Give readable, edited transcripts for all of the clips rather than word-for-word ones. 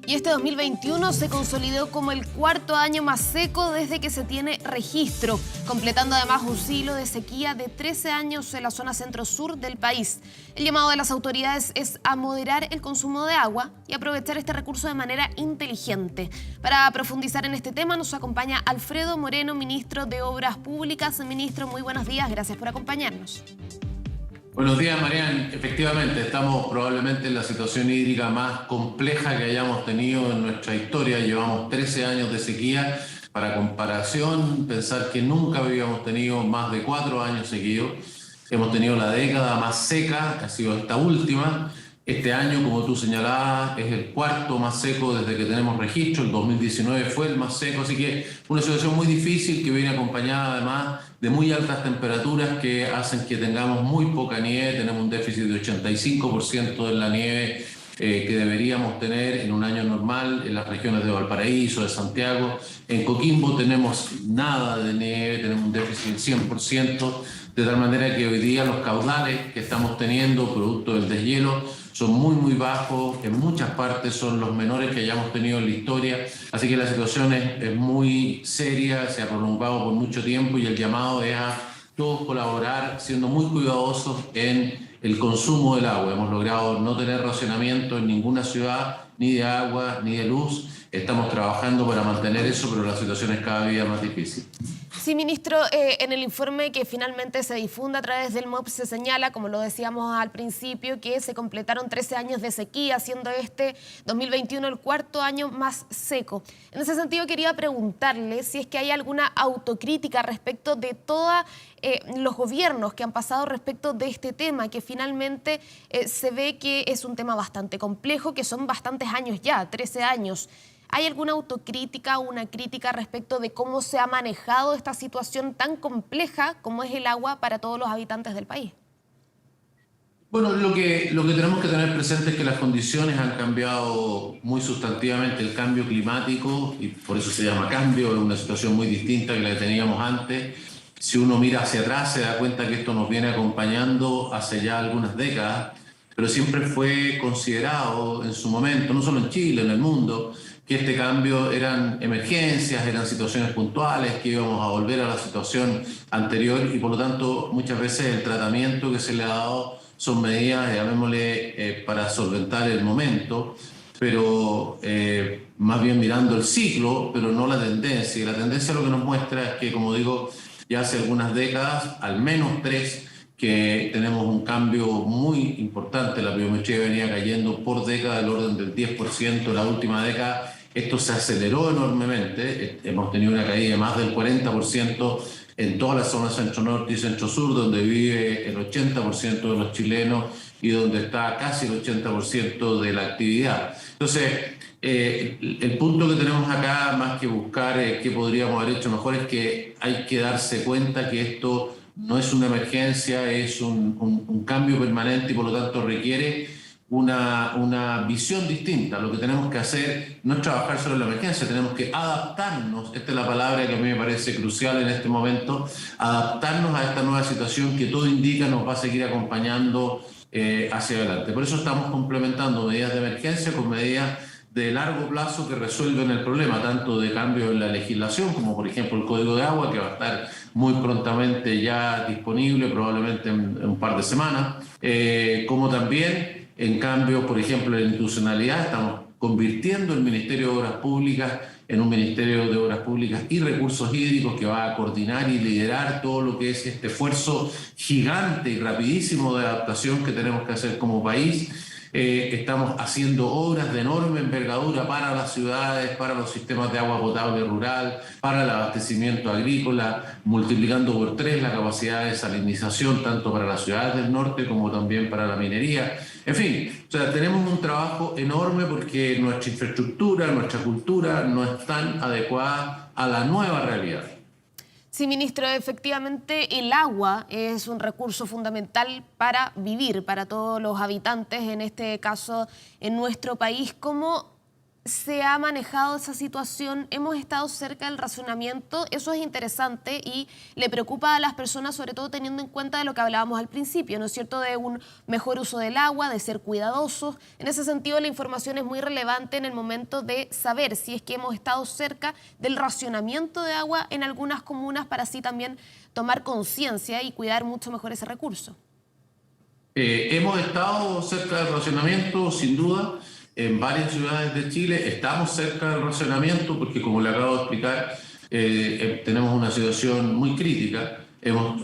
Y este 2021 se consolidó como el cuarto año más seco desde que se tiene registro, completando además un siglo de sequía de 13 años en la zona centro-sur del país. El llamado de las autoridades es a moderar el consumo de agua y aprovechar este recurso de manera inteligente. Para profundizar en este tema nos acompaña Alfredo Moreno, ministro de Obras Públicas. Ministro, muy buenos días, gracias por acompañarnos. Buenos días, Marian. Efectivamente, estamos probablemente en la situación hídrica más compleja que hayamos tenido en nuestra historia. Llevamos 13 años de sequía. Para comparación, pensar que nunca habíamos tenido más de 4 años seguidos. Hemos tenido la década más seca, que ha sido esta última. Este año, como tú señalabas, es el cuarto más seco desde que tenemos registro. El 2019 fue el más seco, así que una situación muy difícil que viene acompañada además de muy altas temperaturas que hacen que tengamos muy poca nieve. Tenemos un déficit de 85% de la nieve que deberíamos tener en un año normal en las regiones de Valparaíso, de Santiago. En Coquimbo tenemos nada de nieve, tenemos un déficit del 100%, de tal manera que hoy día los caudales que estamos teniendo producto del deshielo son muy bajos, en muchas partes son los menores que hayamos tenido en la historia, así que la situación es muy seria, se ha prolongado por mucho tiempo y el llamado es a todos colaborar siendo muy cuidadosos en el consumo del agua. Hemos logrado no tener racionamiento en ninguna ciudad, ni de agua, ni de luz. Estamos trabajando para mantener eso, pero la situación es cada día más difícil. Sí, ministro, en el informe que finalmente se difunde a través del MOP se señala, como lo decíamos al principio, que se completaron 13 años de sequía, siendo este 2021 el cuarto año más seco. En ese sentido, quería preguntarle si es que hay alguna autocrítica respecto de todos los gobiernos que han pasado respecto de este tema, que finalmente se ve que es un tema bastante complejo, que son bastantes años ya, 13 años. ¿Hay alguna autocrítica o una crítica respecto de cómo se ha manejado esta situación tan compleja como es el agua para todos los habitantes del país? Bueno, lo que tenemos que tener presente es que las condiciones han cambiado muy sustantivamente. El cambio climático, y por eso se llama cambio, es una situación muy distinta que la que teníamos antes. Si uno mira hacia atrás se da cuenta que esto nos viene acompañando hace ya algunas décadas, pero siempre fue considerado en su momento, no solo en Chile, en el mundo, que este cambio eran emergencias, eran situaciones puntuales, que íbamos a volver a la situación anterior y por lo tanto muchas veces el tratamiento que se le ha dado son medidas, llamémosle, para solventar el momento, pero más bien mirando el ciclo, pero no la tendencia. Y la tendencia lo que nos muestra es que, como digo, ya hace algunas décadas, al menos 3, que tenemos un cambio muy importante. La pluviometría venía cayendo por década del orden del 10%. En la última década esto se aceleró enormemente. Hemos tenido una caída de más del 40% en todas las zonas centro-norte y centro-sur, donde vive el 80% de los chilenos y donde está casi el 80% de la actividad. Entonces, el punto que tenemos acá, más que buscar qué podríamos haber hecho mejor, es que hay que darse cuenta que esto no es una emergencia, es un cambio permanente y por lo tanto requiere una visión distinta. Lo que tenemos que hacer no es trabajar solo en la emergencia, tenemos que adaptarnos, esta es la palabra que a mí me parece crucial en este momento, adaptarnos a esta nueva situación que todo indica nos va a seguir acompañando hacia adelante. Por eso estamos complementando medidas de emergencia con medidas de largo plazo que resuelven el problema, tanto de cambio en la legislación, como por ejemplo el Código de Agua, que va a estar muy prontamente ya disponible, probablemente en un par de semanas, como también en cambio, por ejemplo, en la institucionalidad. Estamos convirtiendo el Ministerio de Obras Públicas en un Ministerio de Obras Públicas y Recursos Hídricos que va a coordinar y liderar todo lo que es este esfuerzo gigante y rapidísimo de adaptación que tenemos que hacer como país. Estamos haciendo obras de enorme envergadura para las ciudades, para los sistemas de agua potable rural, para el abastecimiento agrícola, multiplicando por 3 la capacidad de salinización, tanto para las ciudades del norte como también para la minería. En fin, o sea, tenemos un trabajo enorme porque nuestra infraestructura, nuestra cultura no están adecuadas a la nueva realidad. Sí, ministro, efectivamente el agua es un recurso fundamental para vivir, para todos los habitantes, en este caso en nuestro país. ¿Cómo se ha manejado esa situación? ¿Hemos estado cerca del racionamiento? Eso es interesante y le preocupa a las personas, sobre todo teniendo en cuenta de lo que hablábamos al principio, ¿no es cierto?, de un mejor uso del agua, de ser cuidadosos. En ese sentido, la información es muy relevante en el momento de saber si es que hemos estado cerca del racionamiento de agua en algunas comunas, para así también tomar conciencia y cuidar mucho mejor ese recurso. Hemos estado cerca del racionamiento, sin duda. En varias ciudades de Chile estamos cerca del racionamiento porque, como le acabo de explicar, tenemos una situación muy crítica.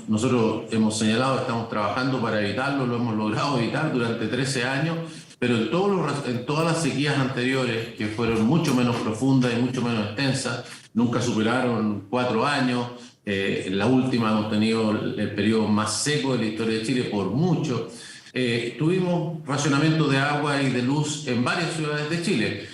Nosotros hemos señalado, estamos trabajando para evitarlo, lo hemos logrado evitar durante 13 años, pero en todas las sequías anteriores, que fueron mucho menos profundas y mucho menos extensas, nunca superaron 4 años. En la última hemos tenido el periodo más seco de la historia de Chile por mucho. Tuvimos racionamiento de agua y de luz en varias ciudades de Chile,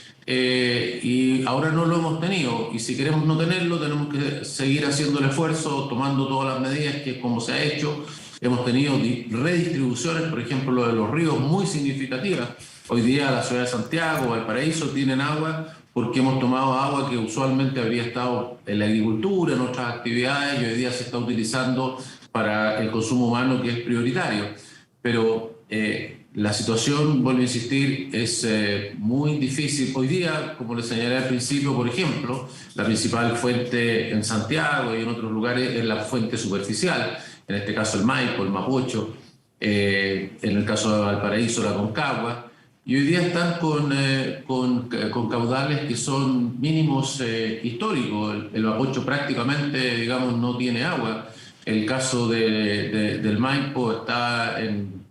y ahora no lo hemos tenido, y si queremos no tenerlo tenemos que seguir haciendo el esfuerzo, tomando todas las medidas que como se ha hecho. Hemos tenido redistribuciones, por ejemplo lo de los ríos, muy significativas. Hoy día la ciudad de Santiago, Valparaíso tienen agua porque hemos tomado agua que usualmente habría estado en la agricultura, en otras actividades, y hoy día se está utilizando para el consumo humano, que es prioritario. Pero la situación, vuelvo a insistir, es muy difícil. Hoy día, como les señalé al principio, por ejemplo, la principal fuente en Santiago y en otros lugares es la fuente superficial, en este caso el Maipo, el Mapocho, en el caso de Valparaíso, la Concagua, y hoy día están con caudales que son mínimos históricos. El Mapocho prácticamente, digamos, no tiene agua. El caso del Maipo está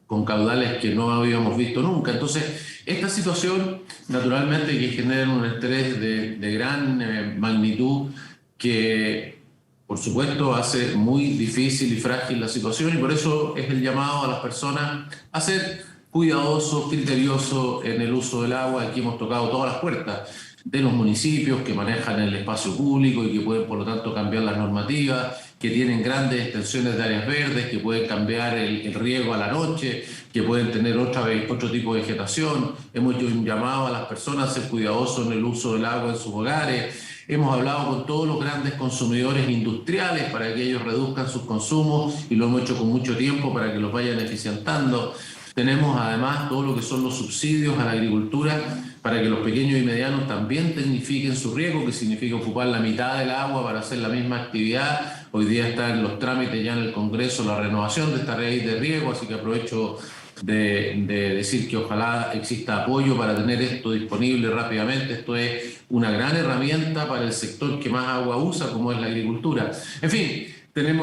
con caudales que no habíamos visto nunca. Entonces, esta situación, naturalmente, que genera un estrés de gran magnitud que, por supuesto, hace muy difícil y frágil la situación, y por eso es el llamado a las personas a ser cuidadosos, criteriosos en el uso del agua. Aquí hemos tocado todas las puertas de los municipios que manejan el espacio público y que pueden, por lo tanto, cambiar las normativas, que tienen grandes extensiones de áreas verdes, que pueden cambiar el riego a la noche, que pueden tener otro tipo de vegetación. Hemos hecho un llamado a las personas a ser cuidadosos en el uso del agua en sus hogares. Hemos hablado con todos los grandes consumidores industriales para que ellos reduzcan sus consumos, y lo hemos hecho con mucho tiempo para que los vayan eficientando. Tenemos además todo lo que son los subsidios a la agricultura para que los pequeños y medianos también tecnifiquen su riego, que significa ocupar la mitad del agua para hacer la misma actividad. Hoy día está en los trámites ya en el Congreso la renovación de esta ley de riego, así que aprovecho de decir que ojalá exista apoyo para tener esto disponible rápidamente. Esto es una gran herramienta para el sector que más agua usa, como es la agricultura. En fin,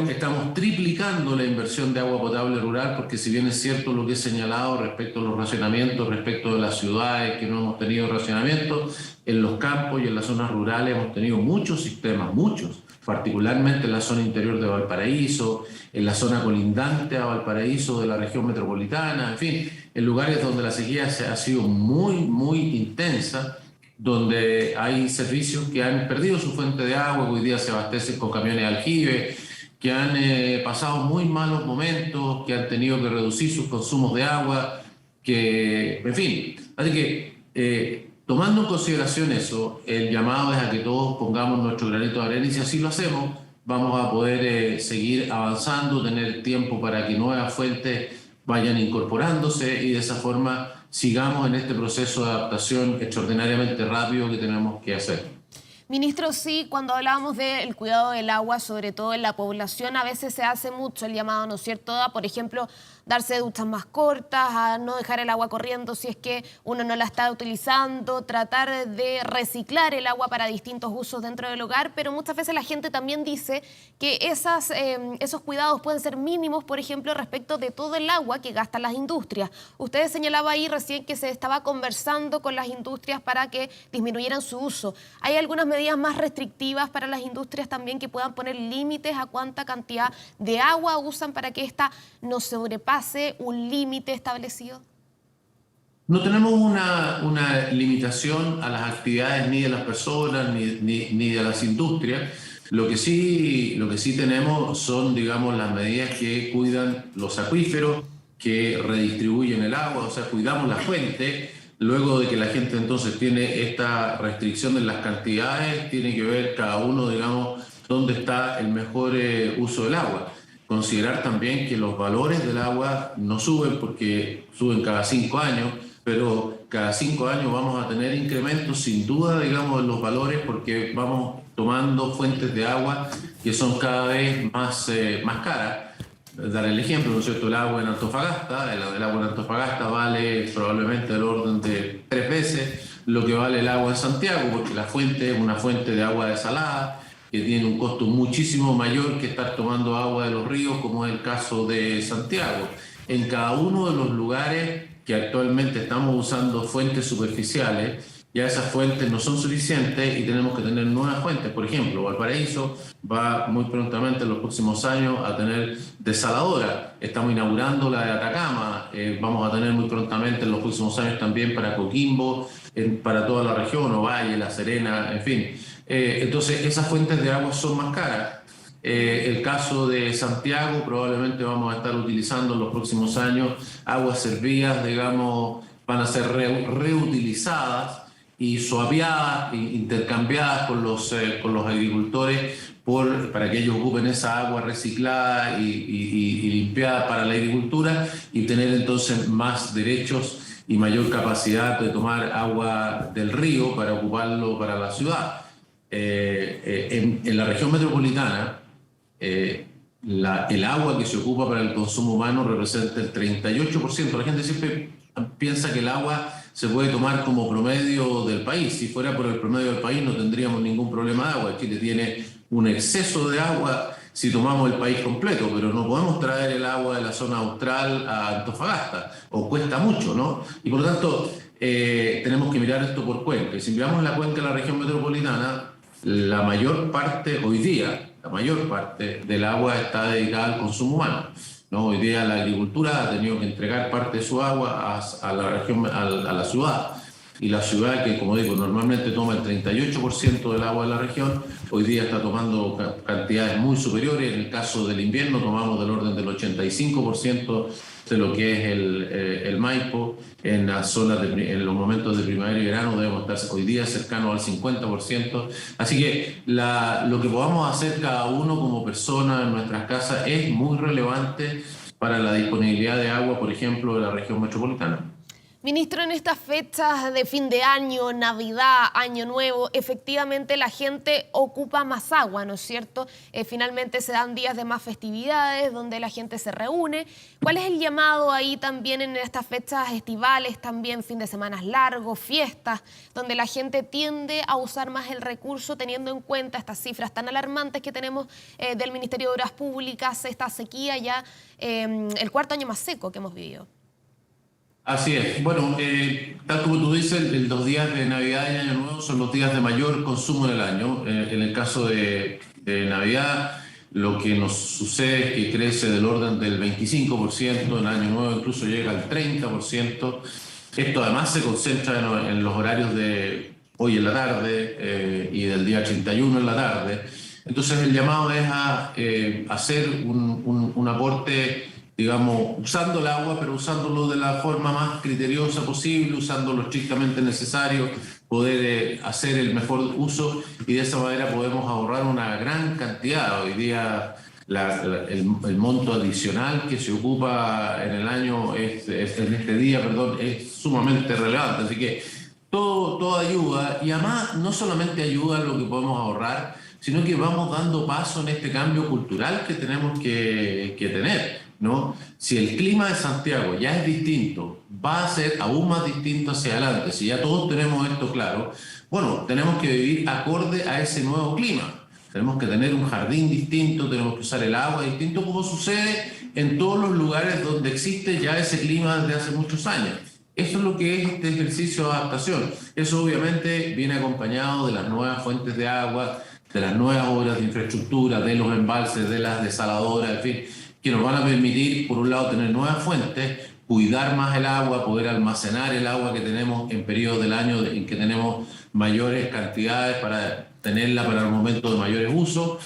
estamos triplicando la inversión de agua potable rural, porque si bien es cierto lo que he señalado respecto a los racionamientos, respecto de las ciudades que no hemos tenido racionamiento, en los campos y en las zonas rurales hemos tenido muchos sistemas, muchos, particularmente en la zona interior de Valparaíso, en la zona colindante a Valparaíso de la región metropolitana, en fin, en lugares donde la sequía ha sido muy, muy intensa, donde hay servicios que han perdido su fuente de agua, que hoy día se abastecen con camiones de aljibe, que han pasado muy malos momentos, que han tenido que reducir sus consumos de agua, que, en fin, así que tomando en consideración eso, el llamado es a que todos pongamos nuestro granito de arena, y si así lo hacemos, vamos a poder seguir avanzando, tener tiempo para que nuevas fuentes vayan incorporándose, y de esa forma sigamos en este proceso de adaptación extraordinariamente rápido que tenemos que hacer. Ministro, sí, cuando hablábamos del cuidado del agua, sobre todo en la población, a veces se hace mucho el llamado, ¿no es cierto?, a, por ejemplo, darse duchas más cortas, a no dejar el agua corriendo si es que uno no la está utilizando, tratar de reciclar el agua para distintos usos dentro del hogar, pero muchas veces la gente también dice que esos cuidados pueden ser mínimos, por ejemplo, respecto de todo el agua que gastan las industrias. Usted señalaba ahí recién que se estaba conversando con las industrias para que disminuyeran su uso. ¿Hay algunas medidas más restrictivas para las industrias también que puedan poner límites a cuánta cantidad de agua usan para que ésta no sobrepase un límite establecido? No tenemos una limitación a las actividades ni de las personas ni de las industrias. Lo que sí tenemos son, digamos, las medidas que cuidan los acuíferos, que redistribuyen el agua, o sea, cuidamos la fuente. Luego de que la gente entonces tiene esta restricción de las cantidades, tiene que ver cada uno, digamos, dónde está el mejor uso del agua. Considerar también que los valores del agua no suben porque suben cada 5 años, pero cada 5 años vamos a tener incrementos sin duda, digamos, en los valores porque vamos tomando fuentes de agua que son cada vez más caras. Dar el ejemplo, ¿no es cierto? El agua en Antofagasta, el agua en Antofagasta vale probablemente del orden de 3 veces lo que vale el agua en Santiago, porque la fuente es una fuente de agua desalada que tiene un costo muchísimo mayor que estar tomando agua de los ríos, como es el caso de Santiago. En cada uno de los lugares que actualmente estamos usando fuentes superficiales, ya esas fuentes no son suficientes y tenemos que tener nuevas fuentes. Por ejemplo, Valparaíso va muy prontamente en los próximos años a tener desaladora. Estamos inaugurando la de Atacama. Vamos a tener muy prontamente en los próximos años también para Coquimbo, para toda la región, Ovalle, La Serena, en fin. Entonces, esas fuentes de agua son más caras. El caso de Santiago, probablemente vamos a estar utilizando en los próximos años aguas servidas, digamos, van a ser reutilizadas y suaviadas, intercambiadas con los agricultores para que ellos ocupen esa agua reciclada y limpiada para la agricultura y tener entonces más derechos y mayor capacidad de tomar agua del río para ocuparlo para la ciudad. En la región metropolitana, el agua que se ocupa para el consumo humano representa el 38%. La gente siempre piensa que el agua se puede tomar como promedio del país. Si fuera por el promedio del país no tendríamos ningún problema de agua. Chile tiene un exceso de agua si tomamos el país completo, pero no podemos traer el agua de la zona austral a Antofagasta, o cuesta mucho, ¿no? Y por lo tanto, tenemos que mirar esto por cuenca. Y si miramos la cuenca de la región metropolitana, la mayor parte, hoy día, la mayor parte del agua está dedicada al consumo humano, ¿no? Hoy día la agricultura ha tenido que entregar parte de su agua a la región, a la ciudad. Y la ciudad, que como digo, normalmente toma el 38% del agua de la región, hoy día está tomando cantidades muy superiores. En el caso del invierno tomamos del orden del 85% de lo que es el Maipo. En las zonas en los momentos de primavera y verano debemos estar hoy día cercanos al 50%. Así que lo que podamos hacer cada uno como persona en nuestras casas es muy relevante para la disponibilidad de agua, por ejemplo, de la región metropolitana. Ministro, en estas fechas de fin de año, Navidad, Año Nuevo, efectivamente la gente ocupa más agua, ¿no es cierto? Finalmente se dan días de más festividades, donde la gente se reúne. ¿Cuál es el llamado ahí también en estas fechas estivales, también fin de semanas largos, fiestas, donde la gente tiende a usar más el recurso, teniendo en cuenta estas cifras tan alarmantes que tenemos del Ministerio de Obras Públicas, esta sequía ya, el cuarto año más seco que hemos vivido? Así es. Bueno, tal como tú dices, los días de Navidad y Año Nuevo son los días de mayor consumo del año. En el caso de Navidad, lo que nos sucede es que crece del orden del 25%, en Año Nuevo incluso llega al 30%. Esto además se concentra en los horarios de hoy en la tarde y del día 31 en la tarde. Entonces el llamado es a hacer un aporte, digamos, usando el agua, pero usándolo de la forma más criteriosa posible, usándolo estrictamente necesario, poder hacer el mejor uso y de esa manera podemos ahorrar una gran cantidad. Hoy día el monto adicional que se ocupa en el año, en este día, perdón, es sumamente relevante. Así que todo ayuda, y además no solamente ayuda en lo que podemos ahorrar, sino que vamos dando paso en este cambio cultural que tenemos que tener, ¿no? Si el clima de Santiago ya es distinto, va a ser aún más distinto hacia adelante. Si ya todos tenemos esto claro, bueno, tenemos que vivir acorde a ese nuevo clima. Tenemos que tener un jardín distinto, tenemos que usar el agua distinto, como sucede en todos los lugares donde existe ya ese clima desde hace muchos años. Eso es lo que es este ejercicio de adaptación. Eso obviamente viene acompañado de las nuevas fuentes de agua, de las nuevas obras de infraestructura, de los embalses, de las desaladoras, en fin, que nos van a permitir, por un lado, tener nuevas fuentes, cuidar más el agua, poder almacenar el agua que tenemos en periodos del año en que tenemos mayores cantidades para tenerla para el momento de mayores usos,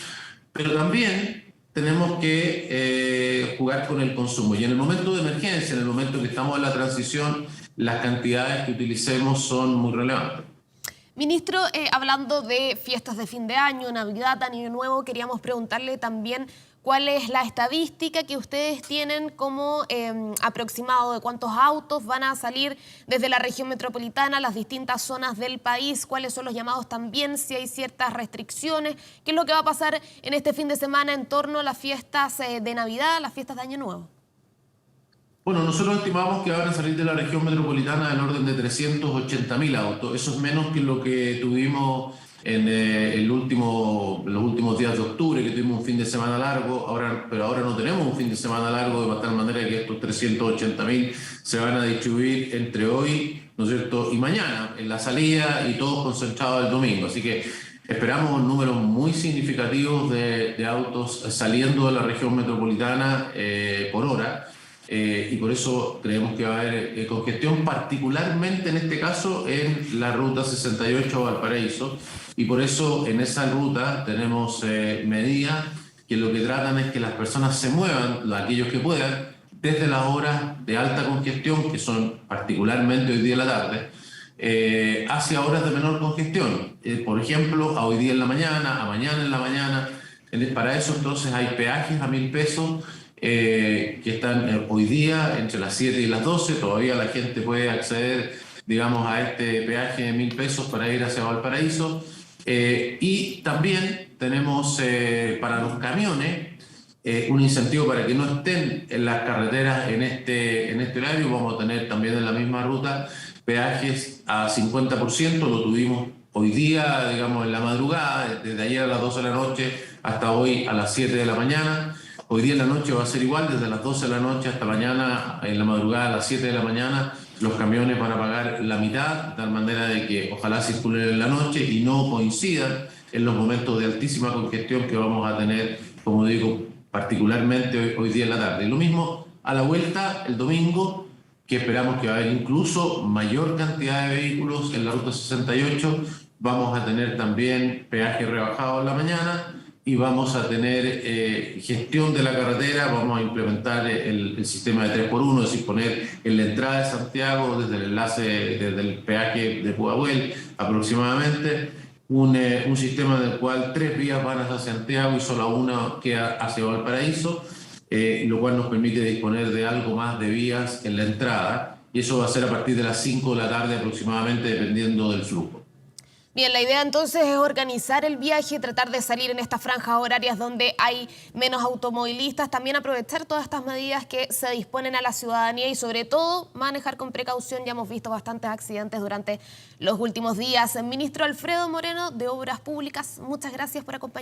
pero también tenemos que jugar con el consumo. Y en el momento de emergencia, en el momento que estamos en la transición, las cantidades que utilicemos son muy relevantes. Ministro, hablando de fiestas de fin de año, Navidad, Año Nuevo, queríamos preguntarle también cuál es la estadística que ustedes tienen como aproximado de cuántos autos van a salir desde la región metropolitana a las distintas zonas del país, cuáles son los llamados también, si hay ciertas restricciones, qué es lo que va a pasar en este fin de semana en torno a las fiestas de Navidad, las fiestas de Año Nuevo. Bueno, nosotros estimamos que van a salir de la región metropolitana del orden de 380.000 autos. Eso es menos que lo que tuvimos en los últimos días de octubre, que tuvimos un fin de semana largo. Pero ahora no tenemos un fin de semana largo, de tal manera que estos 380.000 se van a distribuir entre hoy, ¿no es cierto?, y mañana, en la salida, y todos concentrados el domingo. Así que esperamos números muy significativos de autos saliendo de la región metropolitana por hora. Y por eso creemos que va a haber congestión, particularmente en este caso en la ruta 68 a Valparaíso, y por eso en esa ruta tenemos medidas que lo que tratan es que las personas se muevan, aquellos que puedan, desde las horas de alta congestión, que son particularmente hoy día en la tarde, hacia horas de menor congestión, por ejemplo, a hoy día en la mañana, a mañana en la mañana. Para eso entonces hay peajes a 1.000 pesos, que están hoy día entre las 7 y las 12, todavía la gente puede acceder, digamos, a este peaje de 1.000 pesos para ir hacia Valparaíso. Y también tenemos para los camiones un incentivo para que no estén en las carreteras en este horario. Vamos a tener también en la misma ruta peajes a 50%, lo tuvimos hoy día, digamos, en la madrugada, desde ayer a las 12 de la noche hasta hoy a las 7 de la mañana. Hoy día en la noche va a ser igual, desde las 12 de la noche hasta mañana, en la madrugada a las 7 de la mañana, los camiones van a pagar la mitad, de tal manera de que ojalá circulen en la noche y no coincidan en los momentos de altísima congestión que vamos a tener, como digo, particularmente hoy día en la tarde. Y lo mismo a la vuelta, el domingo, que esperamos que va a haber incluso mayor cantidad de vehículos en la ruta 68, vamos a tener también peaje rebajado en la mañana, y vamos a tener gestión de la carretera. Vamos a implementar el sistema de 3x1, es decir, poner en la entrada de Santiago, desde el enlace, desde el peaje de Pudahuel aproximadamente, un sistema en el cual 3 vías van hacia Santiago y solo una queda hacia Valparaíso, lo cual nos permite disponer de algo más de vías en la entrada, y eso va a ser a partir de las 5 de la tarde aproximadamente, dependiendo del flujo. Bien, la idea entonces es organizar el viaje, tratar de salir en estas franjas horarias donde hay menos automovilistas, también aprovechar todas estas medidas que se disponen a la ciudadanía y sobre todo manejar con precaución. Ya hemos visto bastantes accidentes durante los últimos días. Ministro Alfredo Moreno de Obras Públicas, muchas gracias por acompañarnos.